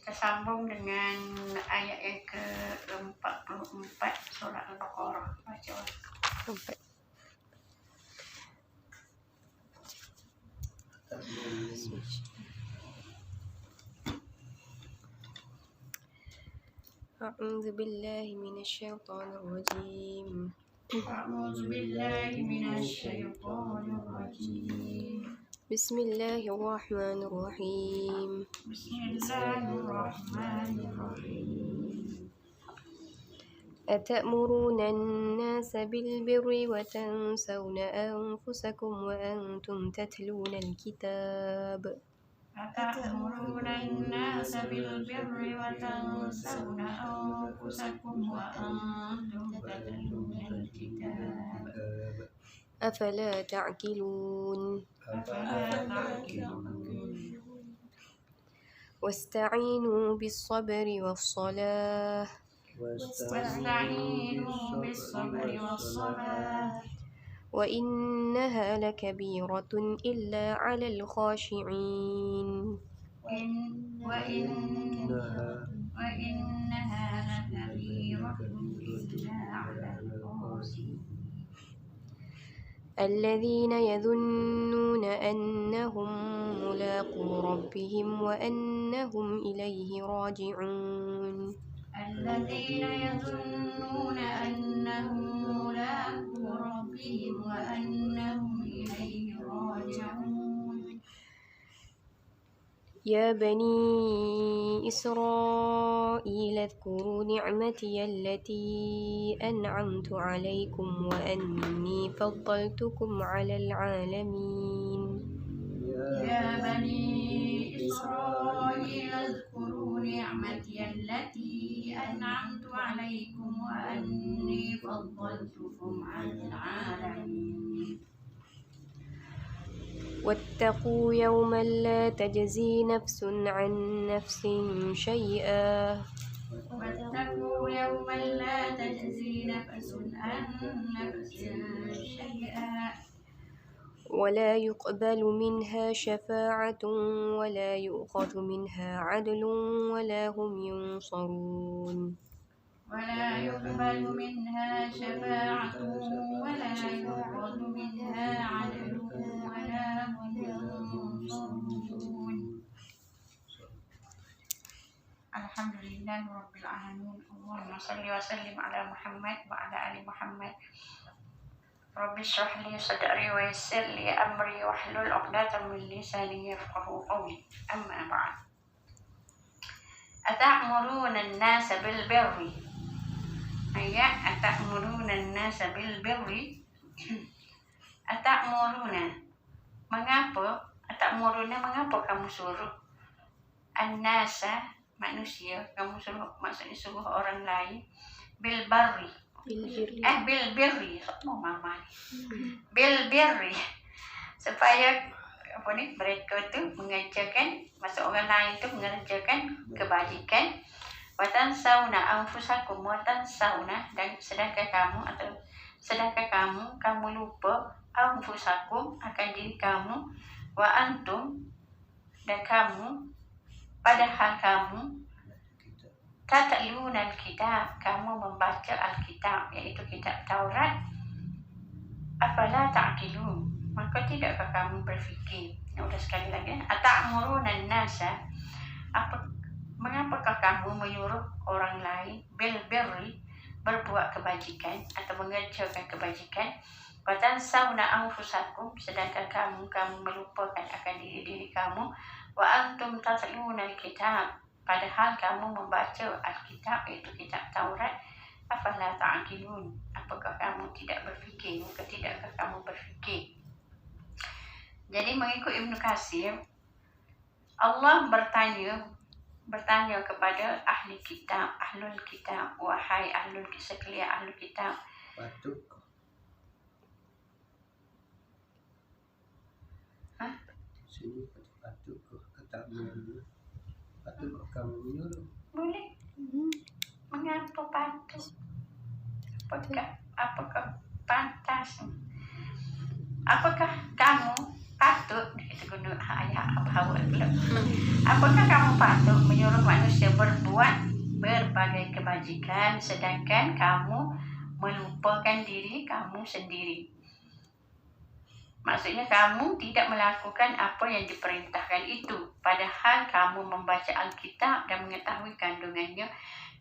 Kita sambung dengan ayat yang ke-44 surah Al-Baqarah. Baca. أعوذ بالله من الشيطان الرجيم أعوذ بالله من الشيطان الرجيم. بسم الله الرحمن الرحيم بسم الله الرحمن الرحيم. أتأمرون الناس بالبر وتنسون أنفسكم وأنتم تتلون الكتاب أتأمرون الناس بالبر وتنسون أنفسكم وأنتم تتلون الكتاب أفلا تعقلون أفلا تعقلون. واستعينوا بالصبر والصلاة واستعينوا بالصبر والصلاة وإنها لكبيرة إلا على الخاشعين وإنها لكبيرة إلا على الخاشعين الذين يظنون أنهم ملاقو ربهم وأنهم إليه راجعون الذين يظنون أنهم ملاقو ربهم وأنهم إليه راجعون يا بني إسرائيل اذكروا نعمتي التي أنعمت عليكم وأني فضلتكم على العالمين يا بني إسرائيل اذكروا نعمتي التي أنعمت عليكم وأني فضلتكم على العالمين واتقوا يوما لا تجزي نفس عن نفس شيئا واتقوا يوما لا تجزي نفس عن نفس شيئا ولا يقبل منها شفاعة ولا يؤخذ منها عدل ولا هم ينصرون ولا يقبل منها شفاعة ولا يؤخذ منها عدل ولا هم ينصرون. الحمد لله رب العالمين. اللهم صل وسلم على محمد وعلى آل محمد. رب اشرح لي صدري ويسر لي أمري واحلل عقدة من لساني يفقهوا قولي. أما بعد. أتأمرون الناس بالبر. Ayat atamuruna an-nasa bil birri. Atamuruna, mengapa kamu suruh an-nasa, manusia, kamu suruh, maksudnya suruh orang lain bil birri. Bil birri, mau mama bil birri, supaya mereka tu mengerjakan, maksud orang lain tu mengerjakan kebajikan. Watansawna anfusakum watansawna, dan sedangkan kamu lupa anfusakum akan diri kamu, wa antum, dan kamu, padahal kamu tatluna al-kitab, kamu membaca al-kitab, yaitu kitab Taurat. Afala ta'qilun, maka tidakkah kamu berfikir? Udah sekali lagi, atamuruna an-nasa, mengapakah kamu menyuruh orang lain bil birri, berbuat kebajikan atau mengerjakan kebajikan, watansawna anfusakum, sedangkan kamu melupakan akan diri kamu, wa antum tatluna al-kitab, padahal kamu membaca al-kitab, yaitu kitab Taurat. Afala ta'qilun, apakah kamu tidak berfikir? Maka tidakkah kamu berfikir? Jadi mengikut Ibnu Katsir, Allah bertanya kepada ahli kitab, ahlul kitab, wahai sekalian ahlul kitab, Patuk. Sini patuk kata menyuruh. Patuk kamu menyuruh. Boleh. Mengapa patuk? Apakah pantas? Apakah kamu patut, kita guna ayat Abu Hawad pula. Apakah kamu patut menyuruh manusia berbuat berbagai kebajikan sedangkan kamu melupakan diri kamu sendiri. Maksudnya kamu tidak melakukan apa yang diperintahkan itu, padahal kamu membaca Alkitab dan mengetahui kandungannya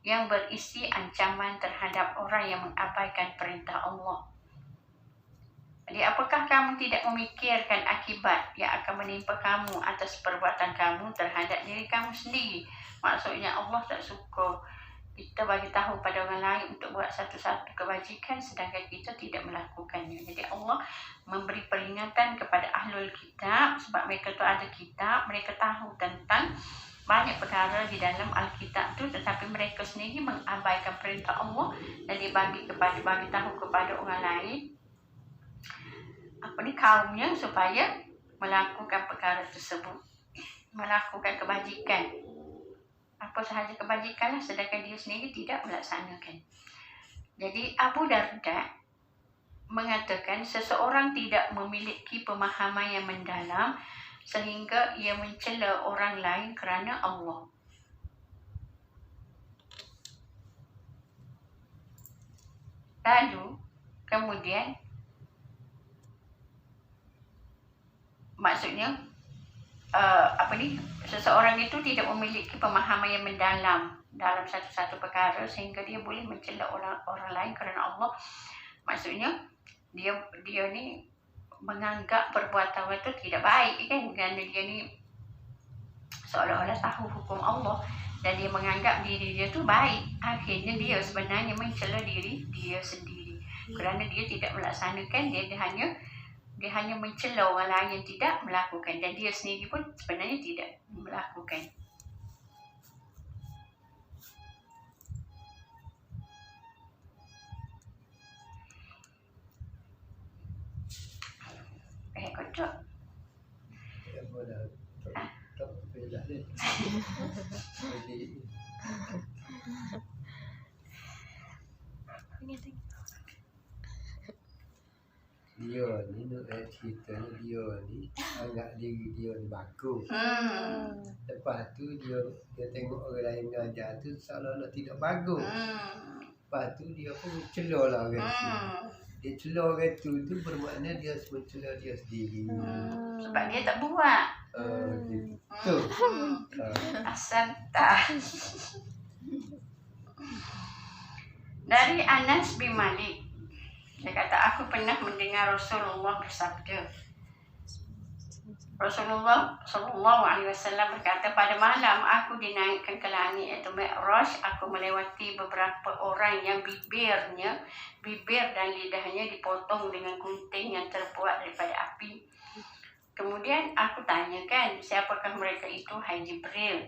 yang berisi ancaman terhadap orang yang mengabaikan perintah Allah. Jadi apakah kamu tidak memikirkan akibat yang akan menimpa kamu atas perbuatan kamu terhadap diri kamu sendiri? Maksudnya Allah tak suka kita bagi tahu pada orang lain untuk buat satu-satu kebajikan sedangkan kita tidak melakukannya. Jadi Allah memberi peringatan kepada ahlul kitab sebab mereka tu ada kitab, mereka tahu tentang banyak perkara di dalam Alkitab tu, tetapi mereka sendiri mengabaikan perintah Allah dan bagi tahu kepada orang lain kaumnya supaya melakukan perkara tersebut, melakukan kebajikan. Apa sahaja kebajikan sedangkan dia sendiri tidak melaksanakan. Jadi Abu Darda mengatakan seseorang tidak memiliki pemahaman yang mendalam sehingga ia mencela orang lain kerana Allah. Lalu kemudian maksudnya seseorang itu tidak memiliki pemahaman yang mendalam dalam satu-satu perkara sehingga dia boleh mencela orang lain kerana Allah. Maksudnya dia ni menganggap perbuatan itu tidak baik kan, kerana dia ni seolah-olah tahu hukum Allah dan dia menganggap diri dia tu baik. Akhirnya dia sebenarnya mencela diri dia sendiri kerana dia tidak melaksanakan. Dia hanya mencela orang lain yang tidak melakukan dan dia sendiri pun sebenarnya tidak melakukan. Kocok. Ya boleh. Tak beda ni. Dia ni nak cerita dia ni anggap diri dia ni bagus. Lepas tu dia tengok orang lain ngajar tu seolah-olah tidak bagus. Lepas tu dia pun mencela lah orang tu. Dia cela orang tu bermakna dia mencela dia sendiri. Sebab dia tak buat. Gitu. Asal tak. Dari Anas bin Malik, dia kata, aku pernah mendengar Rasulullah bersabda. Rasulullah SAW berkata, pada malam aku dinaikkan ke langit iaitu Mi'raj, aku melewati beberapa orang yang bibir dan lidahnya dipotong dengan gunting yang terbuat daripada api. Kemudian aku tanyakan, siapakah mereka itu, hai Jibril?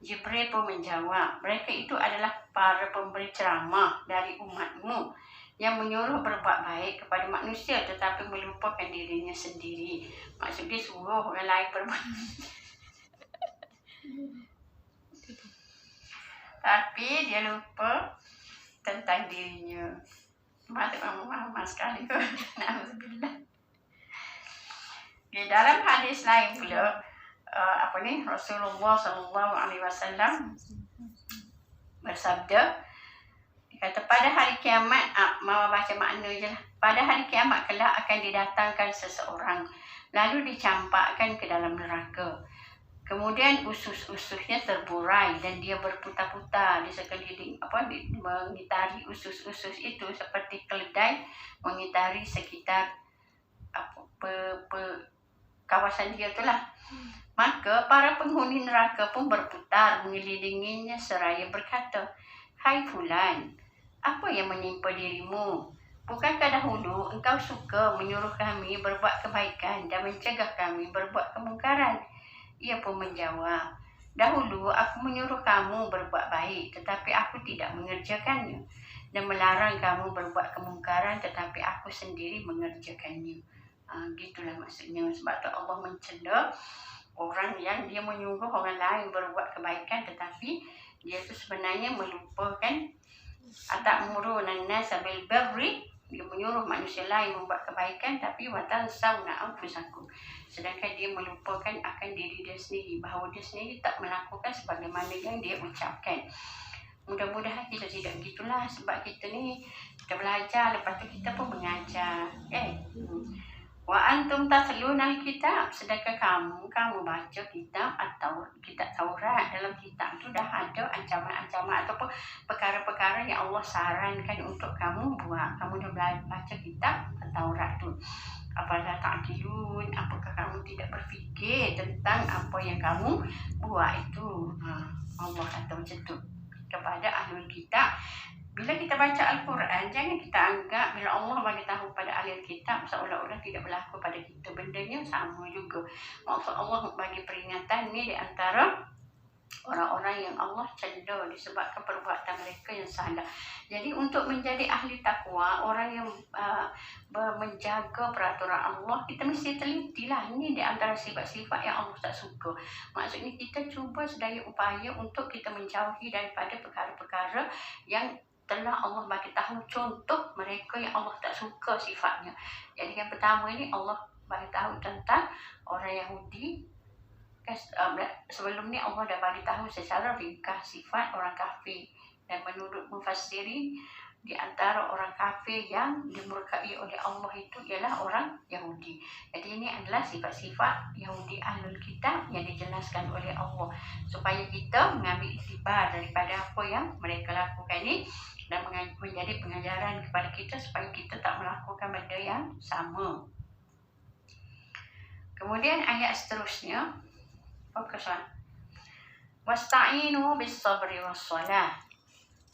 Jibril pun menjawab, mereka itu adalah para pemberi ceramah dari umatmu yang menyuruh berbuat baik kepada manusia tetapi melupakan dirinya sendiri. Maksud dia suruh orang lain berbuat tapi dia lupa tentang dirinya. Mata mama sekali kot. Alhamdulillah. Di dalam hadis lain pula Rasulullah SAW bersabda, kata pada hari kiamat, mama baca makna je lah. Pada hari kiamat kelak akan didatangkan seseorang lalu dicampakkan ke dalam neraka. Kemudian usus-ususnya terburai dan dia berputar-putar di sekeliling mengitari usus-usus itu seperti keledai mengitari sekitar kawasan dia itulah. Maka para penghuni neraka pun berputar mengelilinginya seraya berkata, hai fulan, apa yang menimpa dirimu? Bukankah dahulu engkau suka menyuruh kami berbuat kebaikan dan mencegah kami berbuat kemungkaran? Ia pun menjawab, dahulu aku menyuruh kamu berbuat baik tetapi aku tidak mengerjakannya dan melarang kamu berbuat kemungkaran tetapi aku sendiri mengerjakannya. Gitulah maksudnya. Sebab tu Allah mencela orang yang dia menyuruh orang lain berbuat kebaikan tetapi dia tu sebenarnya melupakan. Atamuruna an-nasa bil birri dia menyuruh manusia lain membuat kebaikan, tapi watansawna anfusakum, sedangkan dia melupakan akan diri dia sendiri, bahawa dia sendiri tak melakukan sebagaimana yang dia ucapkan. Mudah-mudahan kita tidak begitulah, sebab kita ni kita belajar, lepas tu kita pun mengajar. Wa antum tatluna alkitab, sedangkan kamu baca kitab atau kitab Taurat. Dalam kitab tu dah ada ancaman-ancaman ataupun perkara-perkara yang Allah sarankan untuk kamu buat. Kamu dah baca kitab Taurat tu. Apakah ta'qilun, apakah kamu tidak berfikir tentang apa yang kamu buat itu? Allah kata macam tu kepada ahlul kitab. Bila kita baca Al-Quran, jangan kita anggap bila Allah bagi tahu pada ahli kitab seolah-olah tidak berlaku pada kita. Bendanya sama juga. Maksud Allah bagi peringatan ni di antara orang-orang yang Allah cedera disebabkan perbuatan mereka yang salah. Jadi untuk menjadi ahli takwa, orang yang menjaga peraturan Allah, kita mesti telitilah. Ini di antara sifat-sifat yang Allah tak suka. Maksudnya kita cuba sedaya upaya untuk kita menjauhi daripada perkara-perkara yang telah Allah bagi tahu contoh mereka yang Allah tak suka sifatnya. Jadi yang pertama ini Allah bagi tahu tentang orang Yahudi. Sebelum ni Allah dah bagi tahu secara ringkas sifat orang kafir, dan menurut mufassirin di antara orang kafir yang dimurkai oleh Allah itu ialah orang Yahudi. Jadi ini adalah sifat-sifat Yahudi ahlul kitab yang dijelaskan oleh Allah, supaya kita mengambil iktibar daripada apa yang mereka lakukan ini dan menjadi pengajaran kepada kita supaya kita tak melakukan benda yang sama. Kemudian ayat seterusnya, fokus. Wasta'inu bis-sabri was-salah.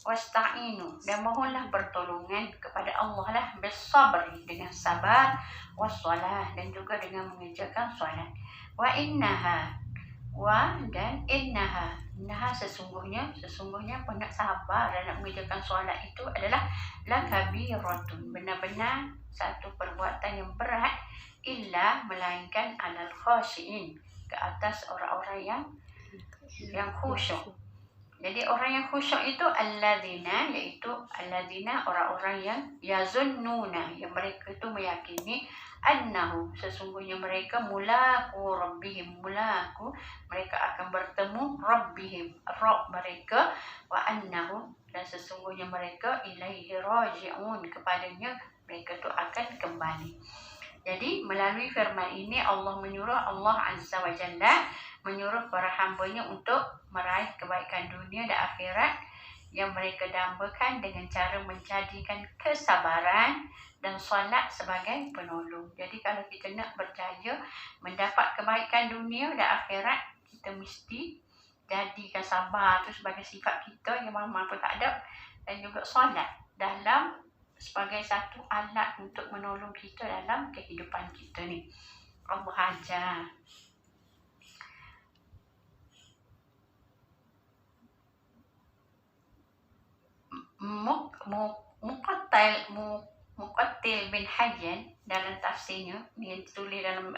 Wasta'inu, dan mohonlah pertolongan kepada Allah lah, bis-sabri, dengan sabar, was-salah, dan juga dengan mengerjakan solat. Wa innaha, wa dan innaha, innaha sesungguhnya penat sabar dan nak mengerjakan solat itu adalah lakabiratun, benar-benar satu perbuatan yang berat, illa melainkan alal khashiin, ke atas orang-orang yang khusyuk. Jadi orang yang khusyuk itu alladzina, iaitu alladzina, orang-orang yang yazunnuna, yang mereka itu meyakini annahu, sesungguhnya mereka mulaku rabbihim, mereka akan bertemu rabbihim, Rabb mereka, wa annahu, dan sesungguhnya mereka ilaihi raji'un, kepadanya mereka itu akan kembali. Jadi melalui firman ini Allah Azza wa Jalla menyuruh para hambanya untuk meraih kebaikan dunia dan akhirat yang mereka dambakan dengan cara menjadikan kesabaran dan solat sebagai penolong. Jadi kalau kita nak berjaya mendapat kebaikan dunia dan akhirat, kita mesti jadikan sabar itu sebagai sifat kita yang mana pun tak ada, dan juga solat dalam sebagai satu alat untuk menolong kita dalam kehidupan kita ni. Allah ajar. Muqattil bin Hayyan dalam tafsirnya, dia tulis dalam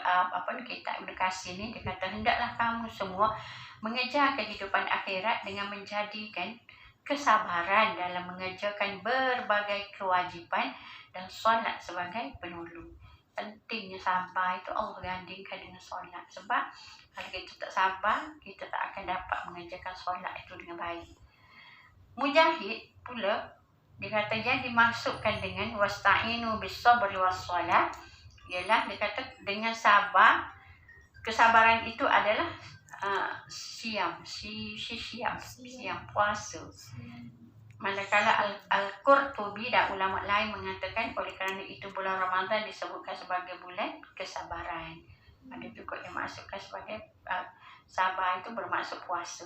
kitab Ibn Katsir ni, dia kata hendaklah kamu semua mengejar kehidupan akhirat dengan menjadikan kesabaran dalam mengerjakan berbagai kewajipan dan solat sebagai penolong. Pentingnya sabar itu Allah gandingkan dengan solat, sebab kalau kita tak sabar, kita tak akan dapat mengerjakan solat itu dengan baik. Mujahid pula dia kata yang dimaksudkan dengan wasta'inu bis-sabri was-salah ialah dia kata dengan sabar. Kesabaran itu adalah siam puasa. Manakala Al-Qurtubi dan ulama lain mengatakan oleh kerana itu bulan Ramadan disebutkan sebagai bulan kesabaran. Ada juga yang maksudkan sebagai sabar itu bermaksud puasa.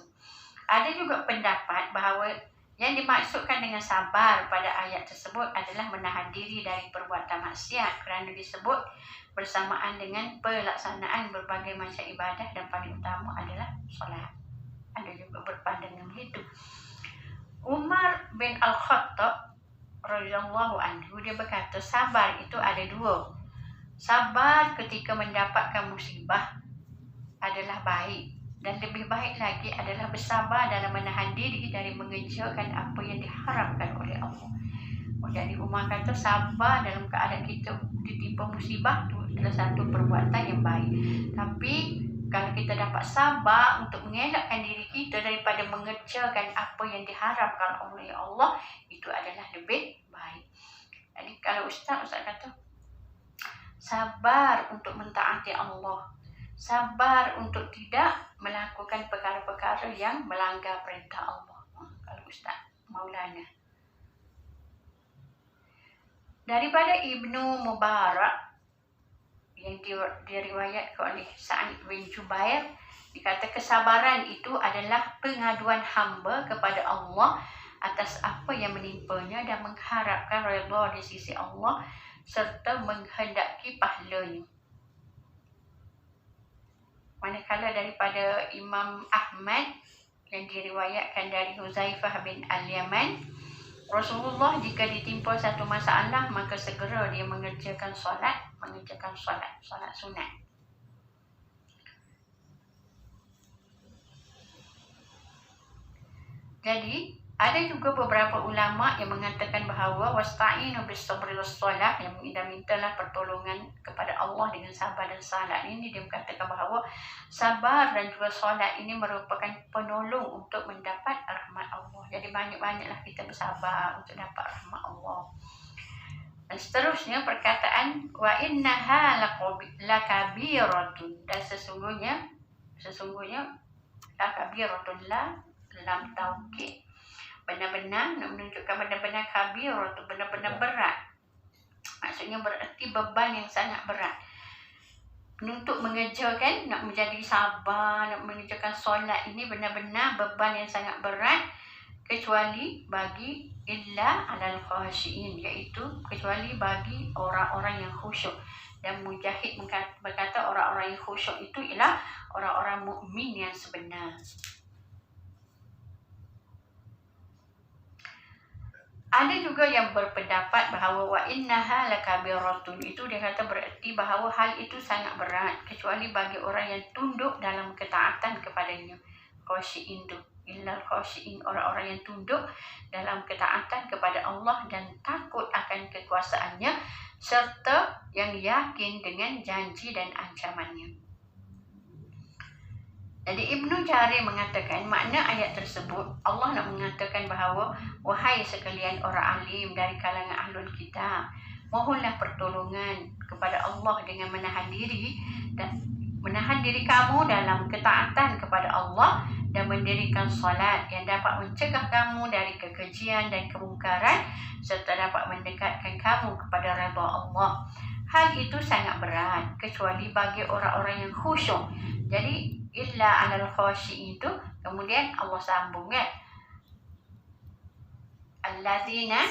Ada juga pendapat bahawa yang dimaksudkan dengan sabar pada ayat tersebut adalah menahan diri dari perbuatan maksiat kerana disebut bersamaan dengan pelaksanaan berbagai macam ibadah dan paling utama adalah solat. Ada juga berpandangan begitu. Umar bin Al-Khattab radhiyallahu anhu dia berkata sabar itu ada dua. Sabar ketika mendapatkan musibah adalah baik, dan lebih baik lagi adalah bersabar dalam menahan diri dari mengerjakan apa yang diharapkan oleh Allah. Jadi Umar kata sabar dalam keadaan kita ditimpa musibah itu adalah satu perbuatan yang baik. Tapi kalau kita dapat sabar untuk mengelakkan diri kita daripada mengerjakan apa yang diharapkan oleh Allah, itu adalah lebih baik. Jadi kalau Ustaz kata sabar untuk mentaati Allah, sabar untuk tidak melakukan perkara-perkara yang melanggar perintah Allah. Kalau Ustaz Maulana. Daripada Ibnu Mubarak yang diriwayatkan oleh Sa'id bin Jubair, dikata kesabaran itu adalah pengaduan hamba kepada Allah atas apa yang menimpanya dan mengharapkan redha di sisi Allah serta menghendaki pahalanya. Manakala daripada Imam Ahmad yang diriwayatkan dari Huzaifah bin Al-Yaman, Rasulullah jika ditimpa satu masalah maka segera dia mengerjakan solat sunat. Jadi ada juga beberapa ulama yang mengatakan bahawa wasta'inu bis-sabri was-salah, yang mintalah pertolongan kepada Allah dengan sabar dan salat. Ini dia mengatakan bahawa sabar dan juga solat ini merupakan penolong untuk mendapat rahmat Allah. Jadi banyak-banyaklah kita bersabar untuk dapat rahmat Allah. Dan seterusnya perkataan wa innaha lakabiratun, dan sesungguhnya lakabiratun lam taukid, benar-benar nak menunjukkan benar-benar kabir atau benar-benar berat. Maksudnya berarti beban yang sangat berat. Untuk mengerjakan, nak menjadi sabar, nak mengerjakan solat ini benar-benar beban yang sangat berat, kecuali bagi illa alal khashiin, iaitu kecuali bagi orang-orang yang khusyuk. Dan Mujahid berkata orang-orang yang khusyuk itu ialah orang-orang mukmin yang sebenar. Ada juga yang berpendapat bahawa wa innaha lakabiratun, itu dia kata bererti bahawa hal itu sangat berat kecuali bagi orang yang tunduk dalam ketaatan kepadanya. Khashiin tu illal khashiin, orang-orang yang tunduk dalam ketaatan kepada Allah dan takut akan kekuasaannya serta yang yakin dengan janji dan ancamannya. Jadi Ibnu Jarir mengatakan makna ayat tersebut, Allah nak mengatakan bahawa wahai sekalian orang alim dari kalangan ahlul kitab, mohonlah pertolongan kepada Allah dengan menahan diri kamu dalam ketaatan kepada Allah dan mendirikan solat yang dapat mencegah kamu dari kekejian dan kemungkaran serta dapat mendekatkan kamu kepada redha Allah. Hal itu sangat berat kecuali bagi orang-orang yang khusyuk. Jadi illa alal khashiin itu kemudian Allah sambung kan, allazina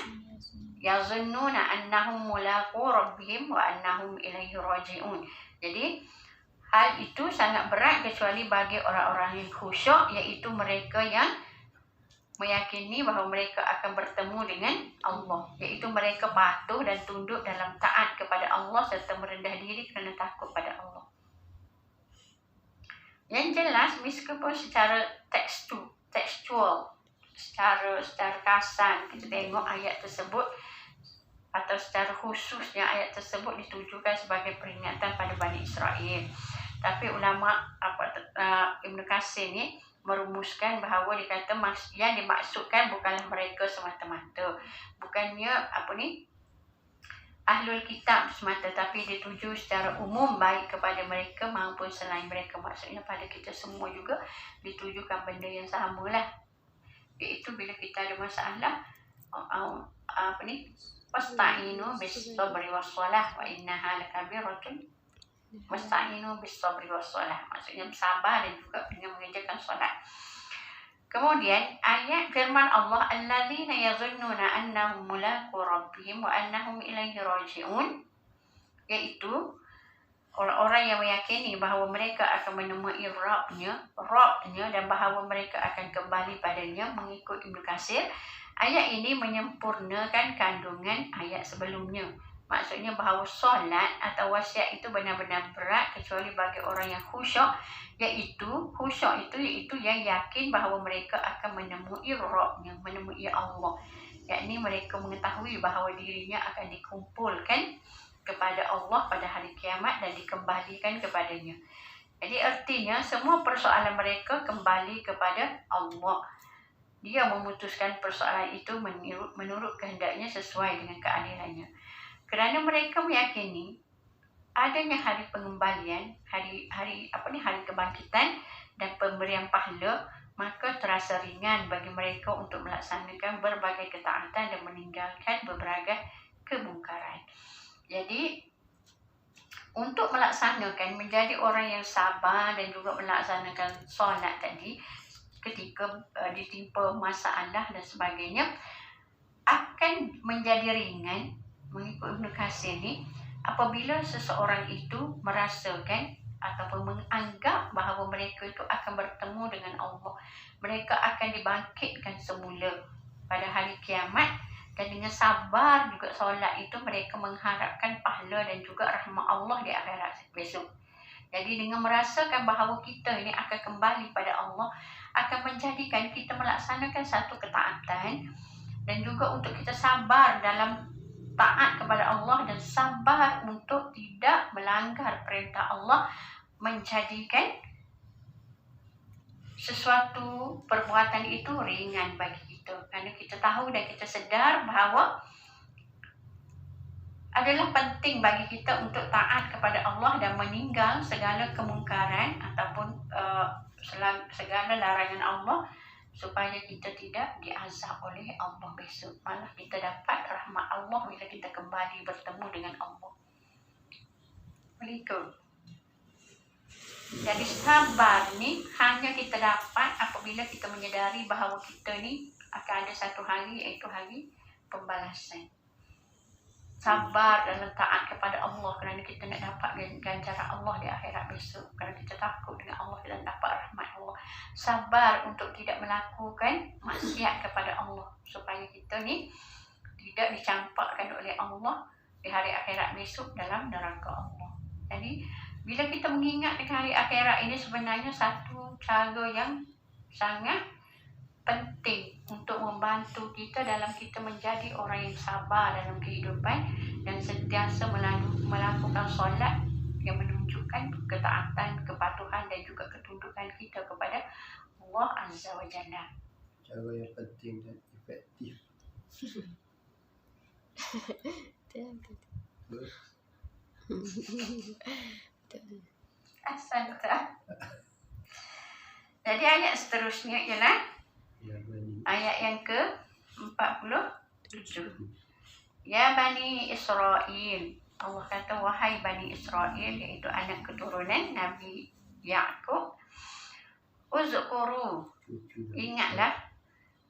yazunnuna annahum mulaqu rabbihim wa annahum ilaihi raji'un. Jadi hal itu sangat berat kecuali bagi orang-orang yang khusyuk, iaitu mereka yang meyakini bahawa mereka akan bertemu dengan Allah, iaitu mereka patuh dan tunduk dalam taat kepada Allah serta merendah diri kerana takut pada Allah. Yang jelas, meskipun secara tekstual, secara kasar kita tengok ayat tersebut, atau secara khususnya ayat tersebut ditujukan sebagai peringatan pada Bani Israel. Tapi ulama Ibn Katsir ni merumuskan bahawa dikata yang dimaksudkan bukanlah mereka semata-mata, bukannya ahlul kitab semata, tapi dituju secara umum baik kepada mereka maupun selain mereka. Maksudnya pada kita semua juga ditujukan benda yang sama lah, iaitu bila kita ada masalah wasta'inu bis-sabri was-salah wa innaha lakabiratun, wasta'inu bis-sabri was-salah, maksudnya bersabar dan juga dengan mengerjakan solat. Kemudian ayat firman Allah, allazina yazunnuna annahum mulaqu rabbihim wa annahum ilaihi raji'un, iaitu orang-orang yang meyakini bahawa mereka akan menemui Rabbnya dan bahawa mereka akan kembali padanya. Mengikut Ibnu Katsir, ayat ini menyempurnakan kandungan ayat sebelumnya. Maksudnya bahawa solat atau wasiat itu benar-benar berat kecuali bagi orang yang khusyuk, iaitu yang yakin bahawa mereka akan menemui Rabbnya, menemui Allah. yakni mereka mengetahui bahawa dirinya akan dikumpulkan kepada Allah pada hari kiamat dan dikembalikan kepadanya. Jadi artinya semua persoalan mereka kembali kepada Allah. Dia memutuskan persoalan itu menurut kehendaknya sesuai dengan keadilannya. Kerana mereka meyakini adanya hari pengembalian, hari kebangkitan dan pemberian pahala, maka terasa ringan bagi mereka untuk melaksanakan berbagai ketaatan dan meninggalkan beberapa kemungkaran. Jadi untuk melaksanakan menjadi orang yang sabar dan juga melaksanakan solat tadi ketika ditimpa masalah dan sebagainya akan menjadi ringan mengikut Ibn Katsir ni apabila seseorang itu merasakan ataupun menganggap bahawa mereka itu akan bertemu dengan Allah. Mereka akan dibangkitkan semula pada hari kiamat dan dengan sabar juga solat itu mereka mengharapkan pahala dan juga rahmat Allah di akhirat besok. Jadi dengan merasakan bahawa kita ini akan kembali pada Allah akan menjadikan kita melaksanakan satu ketaatan dan juga untuk kita sabar dalam taat kepada Allah dan sabar untuk tidak melanggar perintah Allah, menjadikan sesuatu perbuatan itu ringan bagi kita. Kerana kita tahu dan kita sedar bahawa adalah penting bagi kita untuk taat kepada Allah dan meninggal segala kemungkaran ataupun segala larangan Allah supaya kita tidak diazab oleh Allah besok. Malah kita dapat rahmat Allah bila kita kembali bertemu dengan Allah. Begitu. Jadi sabar ni hanya kita dapat apabila kita menyedari bahawa kita ni akan ada satu hari, iaitu hari pembalasan. Sabar dalam taat kepada Allah kerana kita nak dapat ganjaran Allah di akhirat besok. Kerana kita takut dengan Allah dan dapat rahmat Allah. Sabar untuk tidak melakukan maksiat kepada Allah supaya kita ni tidak dicampakkan oleh Allah di hari akhirat besok dalam neraka Allah. Jadi bila kita mengingat dengan hari akhirat ini sebenarnya satu cara yang sangat penting untuk membantu kita dalam kita menjadi orang yang sabar dalam kehidupan dan sentiasa melakukan solat yang menunjukkan ketaatan, kepatuhan dan juga ketundukan kita kepada Allah Azza wa Jalla. Cara yang penting dan efektif. Asal tak? Jadi ayat seterusnya ialah ayat yang ke-47. Ya Bani Israel. Allah kata, wahai Bani Israel, iaitu anak keturunan Nabi Ya'qub. Uzkuru. Ingatlah.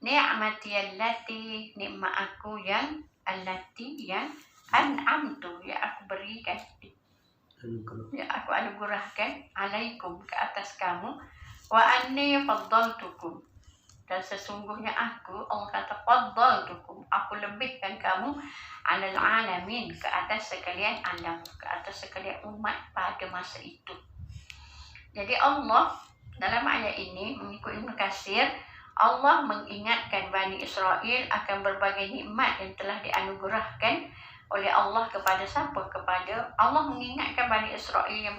Ni'mati allati, nikmat aku yang allati yang an'amtu, yang aku berikan, yang aku anugerahkan alaikum, ke atas kamu. Wa anni faddaltukum, dan sesungguhnya aku, Allah kata faddaltukum, aku lebihkan kamu alal alamin, ke atas sekalian alam, ke atas sekalian umat pada masa itu. Jadi Allah dalam ayat ini mengikut Ibn Katsir, Allah mengingatkan Bani Israel akan berbagai nikmat yang telah dianugerahkan oleh Allah kepada siapa? Kepada Allah mengingatkan Bani Israel yang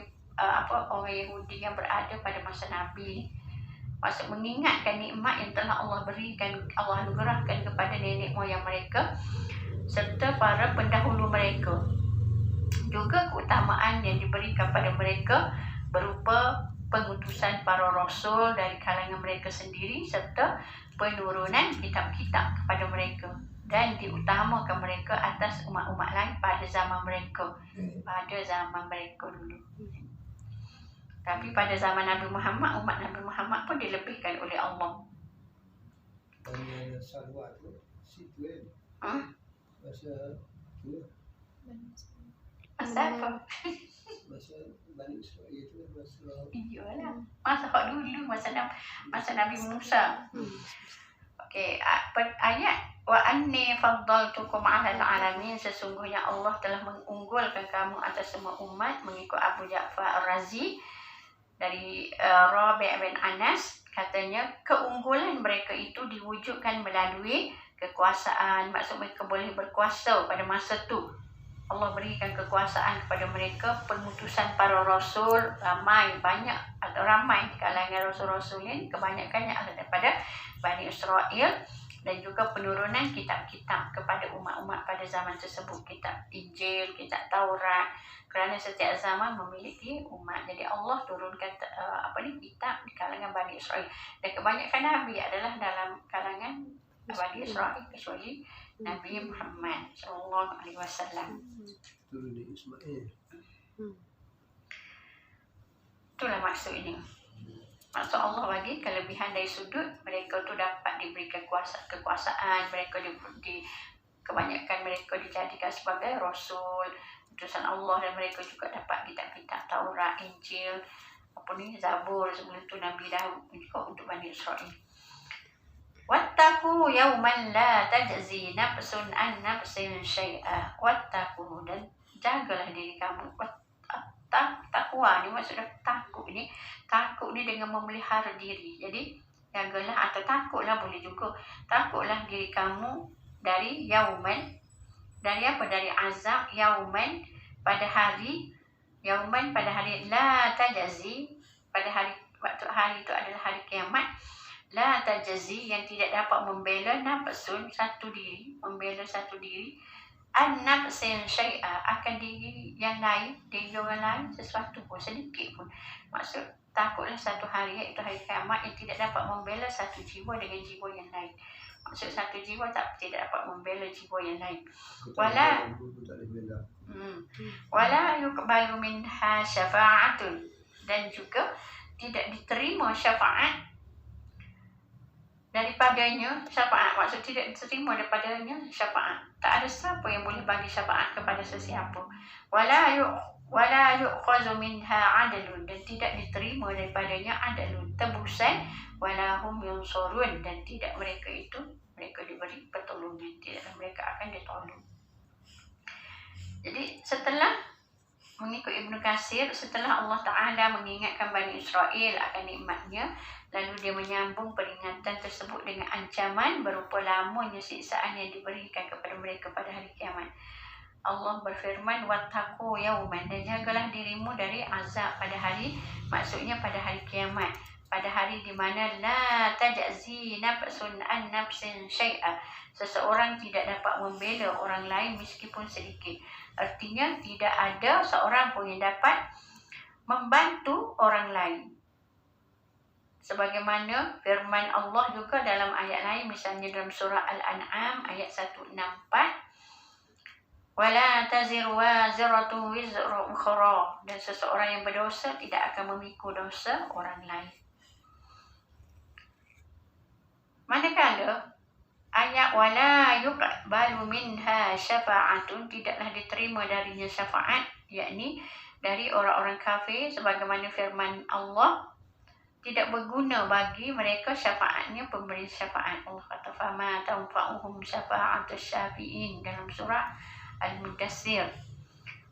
orang Yahudi yang berada pada masa Nabi. Maksud mengingatkan nikmat yang telah Allah berikan, Allah anugerahkan kepada nenek moyang mereka serta para pendahulu mereka. Juga keutamaan yang diberikan pada mereka berupa pengutusan para rasul dari kalangan mereka sendiri serta penurunan kitab-kitab kepada mereka dan diutamakan mereka atas umat-umat lain pada zaman mereka, dulu. Tapi pada zaman Nabi Muhammad, umat Nabi Muhammad pun dilebihkan oleh Allah. Salawat tu situ kan. Masa tu. Masa apa? Masa Bani Israel tu masa. Iyalah. Masa dulu masa Nabi Musa. Okey, ayat wa anni faddaltukum 'alal alamin, sesungguhnya Allah telah mengunggulkan kamu atas semua umat, mengikut Abu Ja'far Ar-Razi dari Rabi' bin Anas, katanya keunggulan mereka itu diwujudkan melalui kekuasaan, maksud mereka boleh berkuasa pada masa tu. Allah berikan kekuasaan kepada mereka, pemutusan para rasul banyak atau ramai di kalangan rasul-rasul ini, kebanyakannya adalah daripada Bani Israel, dan juga penurunan kitab-kitab kepada umat-umat pada zaman tersebut, kitab Injil, kitab Taurat, kerana setiap zaman memiliki umat. Jadi Allah turunkan kitab di kalangan Bani Israel, dan kebanyakan nabi adalah dalam kalangan Bani Israel kecuali Nabi Muhammad sallallahu alaihi wasallam. Turun Ismail. Itulah maksud ini. Maksud Allah bagi kelebihan dari sudut mereka tu dapat diberi kekuasaan, mereka kebanyakan mereka dijadikan sebagai rasul, utusan Allah, dan mereka juga dapat kitab-kitab Taurat, Injil, Zabur, sebelum tu Nabi Daud juga untuk Bani Israel. Wattaqu yawman la tajzi nafsun an nafsin syai'a. Wattaqu, dan jagalah diri kamu. Takwa ni maksudnya takut ni dengan memelihara diri. Jadi jagalah atau takutlah, boleh juga takutlah diri kamu dari yauman, dari apa? Dari azab yauman, pada hari la tajzi, pada hari, waktu hari itu adalah hari kiamat. La tajzi, yang tidak dapat membela nafsun, satu diri, membela satu diri, an nafsin syai'a, akan diri yang lain, diri orang lain sesuatu pun, sedikit pun. Maksud takutlah satu hari, iaitu hari kiamat, yang tidak dapat membela satu jiwa dengan jiwa yang lain. Maksud satu jiwa tidak dapat membela jiwa yang lain. Wala yuqbalu minha syafa'atun, dan juga tidak diterima syafaat daripadanya. Syafaat maksud tidak diterima daripadanya syafaat. Tak ada siapa yang boleh bagi syafaat kepada sesiapa. Wala yu'khazu minha adlun, dan tidak diterima daripadanya adlun, tebusan. Wala hum yunsurun, dan tidak mereka diberi pertolongan, tidak mereka akan ditolong. Jadi setelah mengikut Ibnu Katsir, setelah Allah Ta'ala mengingatkan Bani Israel akan nikmatnya, lalu dia menyambung peringatan tersebut dengan ancaman berupa lamanya siksaan yang diberikan kepada mereka pada hari kiamat. Allah berfirman, wattaqu yauman, dan jagalah dirimu dari azab pada hari, maksudnya pada hari kiamat, pada hari di mana la tajzi nafsun an nafsin syai'a, seseorang tidak dapat membela orang lain meskipun sedikit. Artinya tidak ada seorang pun yang dapat membantu orang lain. Sebagaimana firman Allah juga dalam ayat lain, misalnya dalam surah Al-An'am ayat 164, wala taziru waziratun wizra ukhra, dan seseorang yang berdosa tidak akan memikul dosa orang lain. Manakala ayat wala yuqbalu minha syafa'atun, tidaklah diterima darinya syafaat, yakni dari orang-orang kafir, sebagaimana firman Allah, tidak berguna bagi mereka syafaatnya pemberi syafaat. Allah kata fama tanfa'uhum syafa'atus syafi'in dalam surah Al-Mudaththir.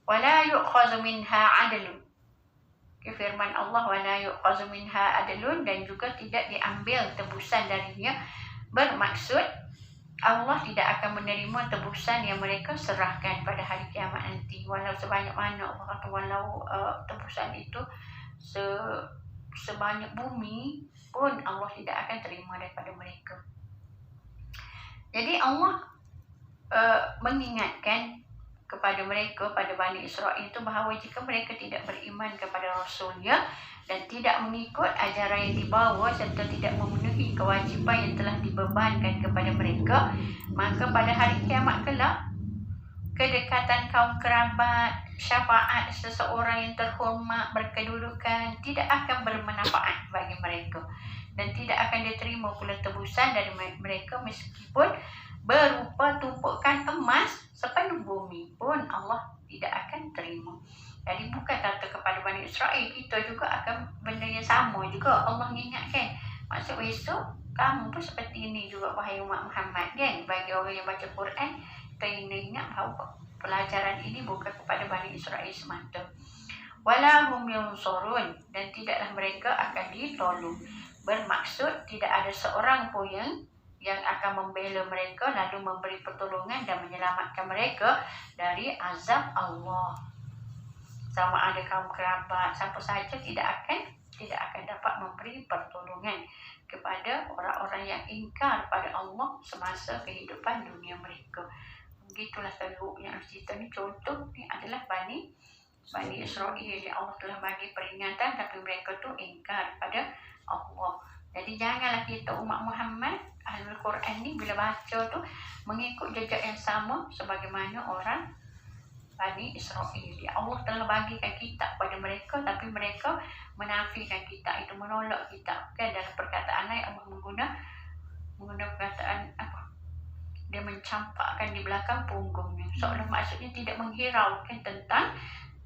Wala yu'khazu minha adlun, firman Allah, wala yu'khazu minha adlun, dan juga tidak diambil tebusan darinya, bermaksud Allah tidak akan menerima tebusan yang mereka serahkan pada hari kiamat nanti. Walau sebanyak mana, Allah kata walau tebusan itu sebanyak bumi pun Allah tidak akan terima daripada mereka. Jadi Allah mengingatkan kepada mereka, pada Bani Israel itu, bahawa jika mereka tidak beriman kepada Rasulnya dan tidak mengikut ajaran yang dibawa serta tidak memenuhi kewajiban yang telah dibebankan kepada mereka, maka pada hari kiamat kelak, kedekatan kaum kerabat, syafaat seseorang yang terhormat, berkedudukan tidak akan bermanfaat bagi mereka, dan tidak akan diterima pula tebusan dari mereka meskipun berupa tumpukan emas sepenuh bumi pun Allah tidak akan terima. Jadi bukan kata kepada Bani Israel, kita juga akan benda yang sama juga Allah mengingatkan. Maksud besok kamu pun seperti ini juga, wahai umat Muhammad, kan? Bagi orang yang baca Quran, kita ingat bahawa pelajaran ini bukan kepada Bani Israel semata. Wala hum yunsurun, dan tidaklah mereka akan ditolong. Bermaksud tidak ada seorang pun yang akan membela mereka lalu memberi pertolongan dan menyelamatkan mereka dari azab Allah. Sama ada kaum kerabat, siapa saja tidak akan dapat memberi pertolongan kepada orang-orang yang ingkar pada Allah semasa kehidupan dunia mereka. Begitulah teruknya cerita ni. Contoh ni adalah Bani Israel yang Allah telah bagi peringatan tapi mereka tu ingkar pada Allah. Jadi janganlah kita umat Muhammad Ahlul Quran ni bila baca tu mengikut jejak yang sama sebagaimana orang Bani Israel. Allah telah bagikan kitab pada mereka tapi mereka menafikan kitab itu, menolak kitab. Kan dalam perkataan lain Allah menggunakan perkataan apa? Dia mencampakkan di belakang punggungnya. Seolah maksudnya tidak menghiraukan tentang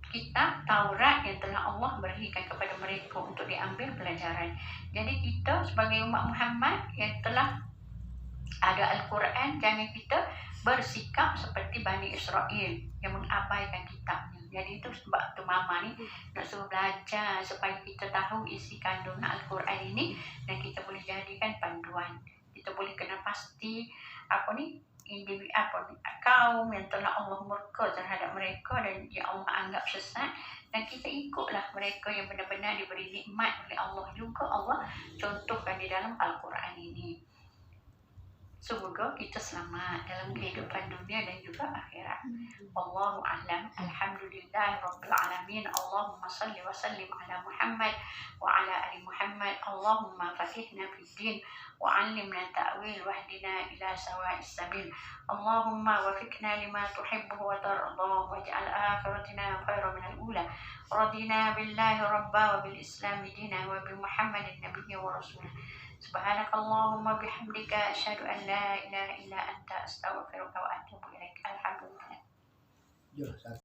kitab Taurat yang telah Allah berikan kepada mereka untuk diambil pelajaran. Jadi kita sebagai umat Muhammad yang telah ada Al-Quran, jangan kita bersikap seperti Bani Israel yang mengabaikan kitabnya. Jadi itu sebab tu mama ni nak suruh belajar supaya kita tahu isi kandungan Al-Quran ini dan kita boleh jadikan panduan. Kita boleh kena pasti kaum yang telah Allah murka terhadap mereka dan yang Allah anggap sesat, dan kita ikutlah mereka yang benar-benar diberi nikmat oleh Allah juga Allah contohkan di dalam Al-Quran ini. Semoga kita selamat dalam kehidupan dunia dan juga akhirat. Wallahu a'lam. Alhamdulillah rabbil alamin. Allahumma salli wa sallim ala Muhammad wa ala ali Muhammad. Allahumma faqihna fid din wa 'allimna ta'wil wahdina ila sawa'is sabil. Allahumma wafiqna lima tuhibbu wa tarda waj'al akhiratina khairan min al-ula. Radina billahi rabba wa bil islam dina wa bi Muhammadin nabiyya wa rasulah. Subhanakallahumma bihamdika asyhadu an la ilaha illa anta astaghfiruka wa atubu ilaik. Alhamdulillah.